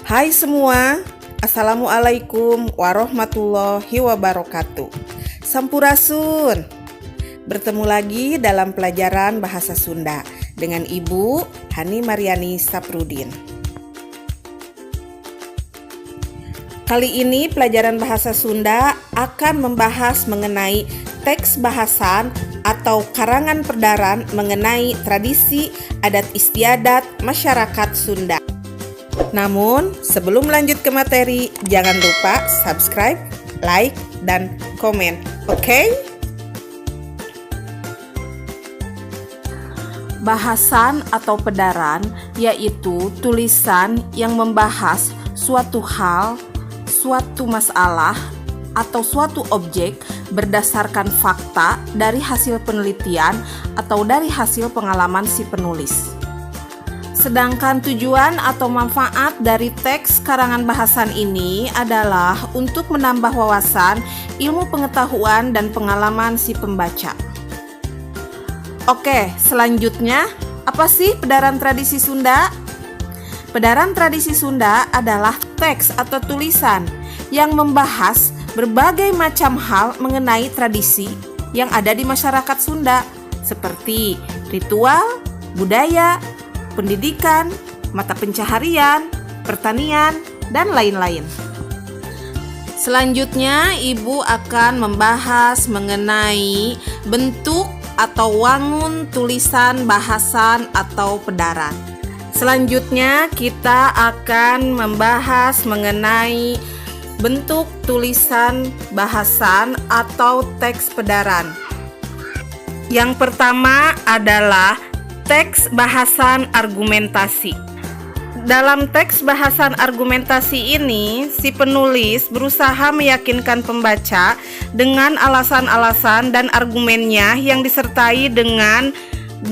Hai semua, Assalamualaikum warahmatullahi wabarakatuh. Sampurasun. Bertemu lagi dalam pelajaran bahasa Sunda dengan Ibu Hani Mariani Saprudin. Kali ini pelajaran bahasa Sunda akan membahas mengenai teks bahasan atau karangan perdaran mengenai tradisi adat istiadat masyarakat Sunda. Namun, sebelum lanjut ke materi, jangan lupa subscribe, like, dan komen. Oke? Bahasan atau pedaran yaitu tulisan yang membahas suatu hal, suatu masalah, atau suatu objek berdasarkan fakta dari hasil penelitian atau dari hasil pengalaman si penulis. Sedangkan tujuan atau manfaat dari teks karangan bahasan ini adalah untuk menambah wawasan, ilmu pengetahuan, dan pengalaman si pembaca. Oke, selanjutnya, apa sih pedaran tradisi Sunda? Pedaran tradisi Sunda adalah teks atau tulisan yang membahas berbagai macam hal mengenai tradisi yang ada di masyarakat Sunda, seperti ritual, budaya, pendidikan, mata pencaharian, pertanian, dan lain-lain. Selanjutnya, Ibu akan membahas mengenai bentuk atau wangun tulisan bahasan atau pedaran. Selanjutnya, kita akan membahas mengenai bentuk tulisan bahasan atau teks pedaran. Yang pertama adalah teks bahasan argumentasi. Dalam teks bahasan argumentasi ini, si penulis berusaha meyakinkan pembaca dengan alasan-alasan dan argumennya yang disertai dengan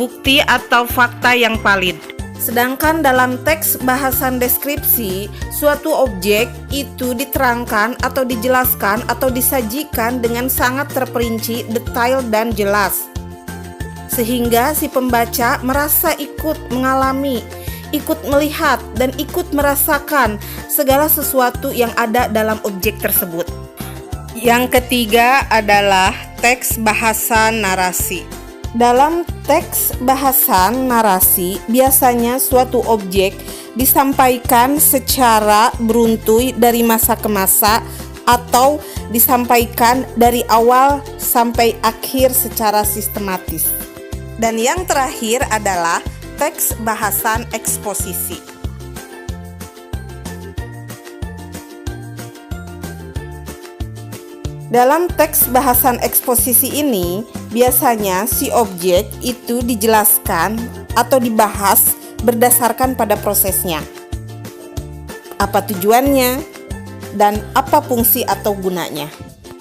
bukti atau fakta yang valid. Sedangkan dalam teks bahasan deskripsi, suatu objek itu diterangkan atau dijelaskan atau disajikan dengan sangat terperinci, detail, dan jelas, sehingga si pembaca merasa ikut mengalami, ikut melihat, dan ikut merasakan segala sesuatu yang ada dalam objek tersebut. Yang ketiga adalah teks bahasan narasi. Dalam teks bahasan narasi, biasanya suatu objek disampaikan secara beruntun dari masa ke masa atau disampaikan dari awal sampai akhir secara sistematis. Dan yang terakhir adalah teks bahasan eksposisi. Dalam teks bahasan eksposisi ini, biasanya si objek itu dijelaskan atau dibahas berdasarkan pada prosesnya. Apa tujuannya dan apa fungsi atau gunanya.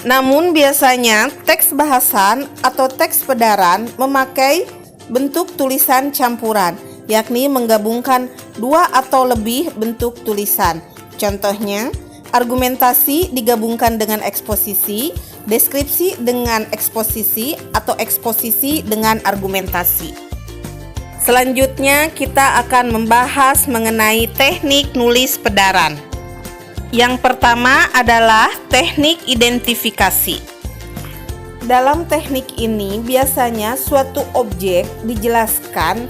Namun biasanya teks bahasan atau teks pedaran memakai bentuk tulisan campuran, yakni menggabungkan dua atau lebih bentuk tulisan. Contohnya, argumentasi digabungkan dengan eksposisi, deskripsi dengan eksposisi, atau eksposisi dengan argumentasi. Selanjutnya kita akan membahas mengenai teknik nulis pedaran. Yang pertama adalah teknik identifikasi. Dalam teknik ini biasanya suatu objek dijelaskan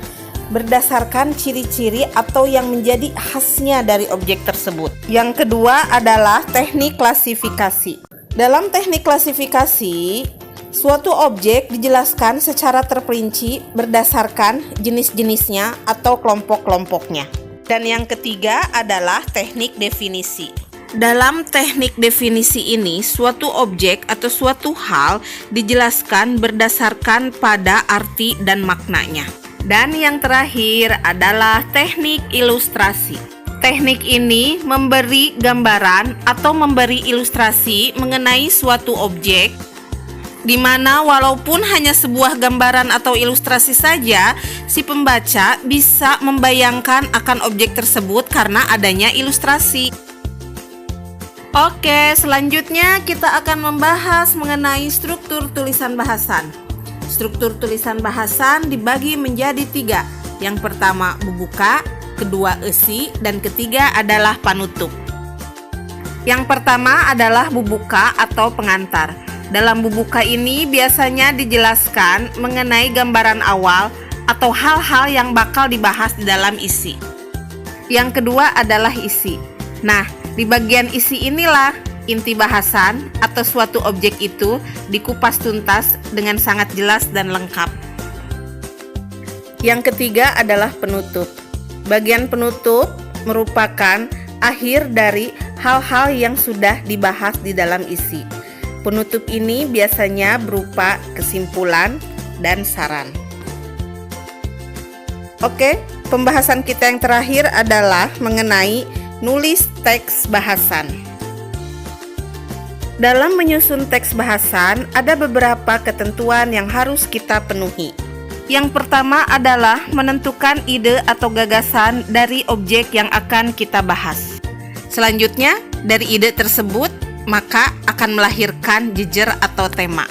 berdasarkan ciri-ciri atau yang menjadi khasnya dari objek tersebut. Yang kedua adalah teknik klasifikasi. Dalam teknik klasifikasi, suatu objek dijelaskan secara terperinci berdasarkan jenis-jenisnya atau kelompok-kelompoknya. Dan yang ketiga adalah teknik definisi. Dalam teknik definisi ini, suatu objek atau suatu hal dijelaskan berdasarkan pada arti dan maknanya. Dan yang terakhir adalah teknik ilustrasi. Teknik ini memberi gambaran atau memberi ilustrasi mengenai suatu objek, di mana walaupun hanya sebuah gambaran atau ilustrasi saja, si pembaca bisa membayangkan akan objek tersebut karena adanya ilustrasi. Oke, selanjutnya kita akan membahas mengenai struktur tulisan bahasan. Struktur tulisan bahasan dibagi menjadi 3. Yang pertama, bubuka. kedua isi, dan ketiga adalah penutup. Yang pertama adalah bubuka atau pengantar. Dalam bubuka ini biasanya dijelaskan mengenai gambaran awal atau hal-hal yang bakal dibahas di dalam isi. Yang kedua adalah isi. Nah, di bagian isi inilah inti bahasan atau suatu objek itu dikupas tuntas dengan sangat jelas dan lengkap. Yang ketiga adalah penutup. Bagian penutup merupakan akhir dari hal-hal yang sudah dibahas di dalam isi. Penutup ini biasanya berupa kesimpulan dan saran. Oke, pembahasan kita yang terakhir adalah mengenai nulis teks bahasan. Dalam menyusun teks bahasan, ada beberapa ketentuan yang harus kita penuhi. Yang pertama adalah menentukan ide atau gagasan dari objek yang akan kita bahas. Selanjutnya, dari ide tersebut, maka akan melahirkan jejer atau tema.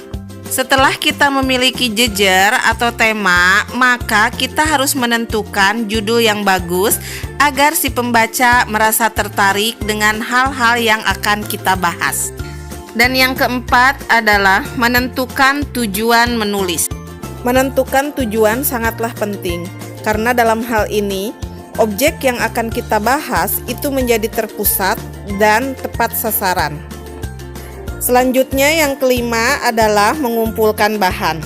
Setelah kita memiliki jejer atau tema, maka kita harus menentukan judul yang bagus agar si pembaca merasa tertarik dengan hal-hal yang akan kita bahas. Dan yang keempat adalah menentukan tujuan menulis. Menentukan tujuan sangatlah penting, karena dalam hal ini, objek yang akan kita bahas itu menjadi terpusat dan tepat sasaran. Selanjutnya yang kelima adalah mengumpulkan bahan.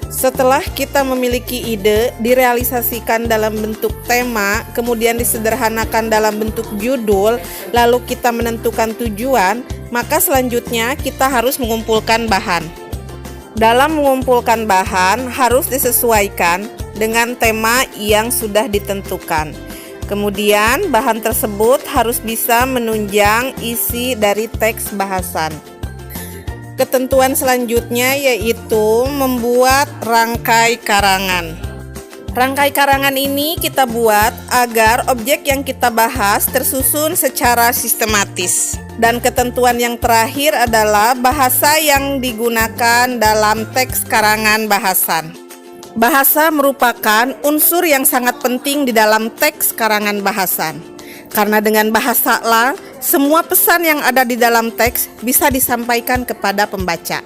Setelah kita memiliki ide, direalisasikan dalam bentuk tema, kemudian disederhanakan dalam bentuk judul, lalu kita menentukan tujuan, maka selanjutnya kita harus mengumpulkan bahan. Dalam mengumpulkan bahan harus disesuaikan dengan tema yang sudah ditentukan. Kemudian bahan tersebut harus bisa menunjang isi dari teks bahasan. Ketentuan selanjutnya yaitu membuat rangkai karangan. Rangkai karangan ini kita buat agar objek yang kita bahas tersusun secara sistematis. Dan ketentuan yang terakhir adalah bahasa yang digunakan dalam teks karangan bahasan. Bahasa merupakan unsur yang sangat penting di dalam teks karangan bahasan. Karena dengan bahasalah, semua pesan yang ada di dalam teks bisa disampaikan kepada pembaca.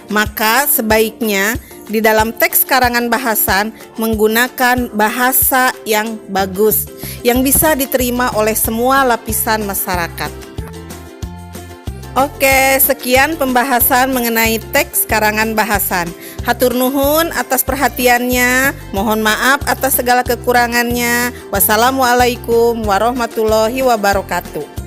Maka sebaiknya di dalam teks karangan bahasan menggunakan bahasa yang bagus, yang bisa diterima oleh semua lapisan masyarakat. Oke, sekian pembahasan mengenai teks karangan bahasan. Hatur nuhun atas perhatiannya, mohon maaf atas segala kekurangannya. Wassalamualaikum warahmatullahi wabarakatuh.